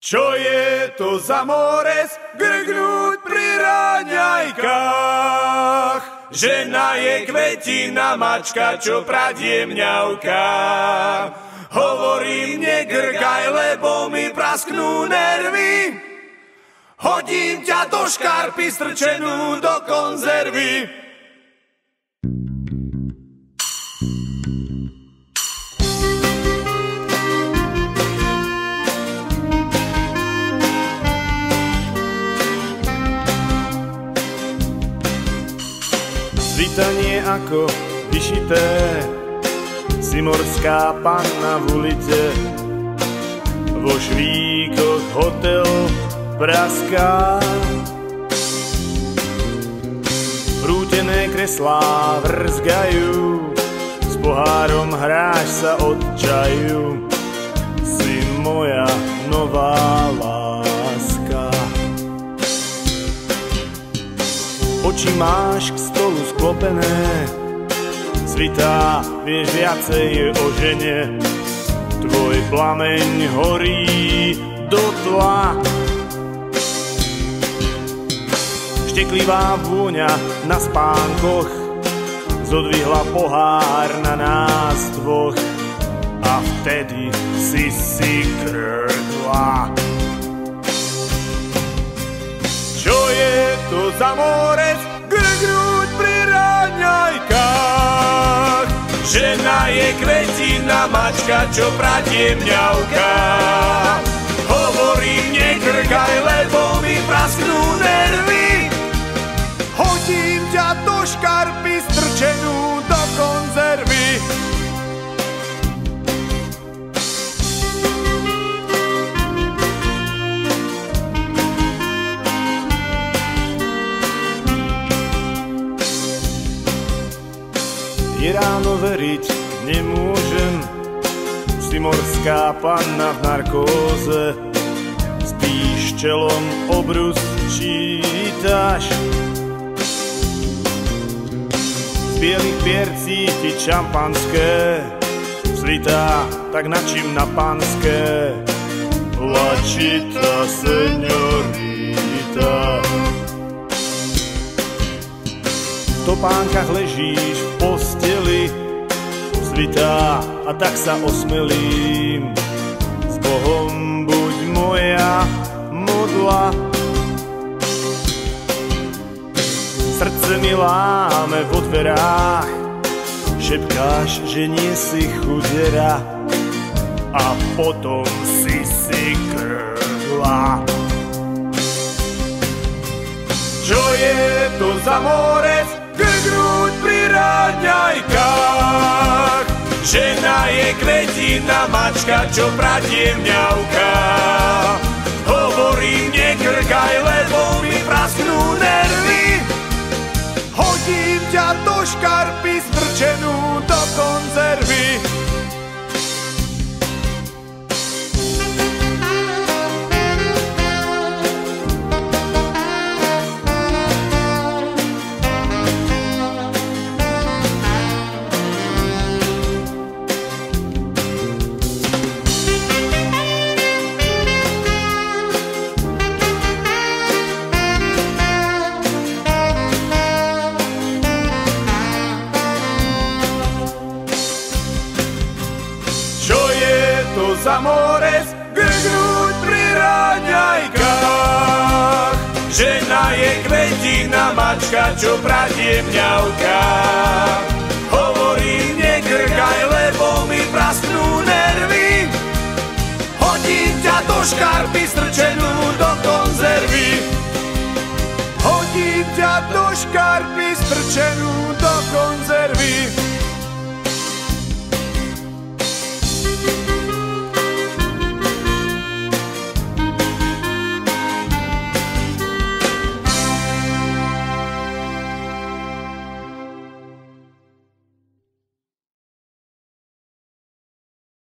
Čo je to za mores grgnúť pri raňajkách? Žena je kvetina, mačka, čo pradie mňauká. Hovorím, negrkaj, lebo mi prasknú nervy. Hodím ťa do škarpy strčenú do konzervy. Svitanie ako vyšité, si morská panna v ulice. Vo švíkoch hotel praská. Prútené kreslá vrzgajú, s pohárom hráš sa od čaju. Si moja nová láska. Oči máš k stolu sklopené, svitá, vieš viacej o žene. Tvoj plameň horí do tla. Šteklivá vôňa na spánkoch zodvihla pohár na nás dvoch. A vtedy si grkla. Čo je to za mores grgnúť pri raňajkách? Žena je kvetina, mačka, čo pradie mňauká. Hovorím, negrkaj, lebo mi prasknú nervy. Hodím ťa do škarpy strčenú do konzervy. Je ráno, veriť nemôžem, si morská panna v narkóze. Spíš čelom, obrus čítaš. Z bielých piercí ti šampanské, svitá, tak načím na panské. Lačita señorita. V topánkach ležíš v posteli, svitá, a tak sa osmelím. S Bohom buď moja modla. Srdce mi láme vo dverách, šepkáš, že nie si chudera. A potom si grkla. Čo je to za mores grgnúť pri raňajkách? Žena je kvetina, mačka, čo pradie mňauká. Hovorím, negrkaj, lebo mi prasknú nervy. Hodím ťa do škarpy strčenú do konzervy. Za mores grgnúť pri raňajkách. Žena je kvetina, mačka, čo pradie mňauká. Hovorím, negrkaj, lebo mi prasknú nervy. Hodím ťa do škarpy strčenú do konzervy. Hodím ťa do škarpy strčenú do konzervy.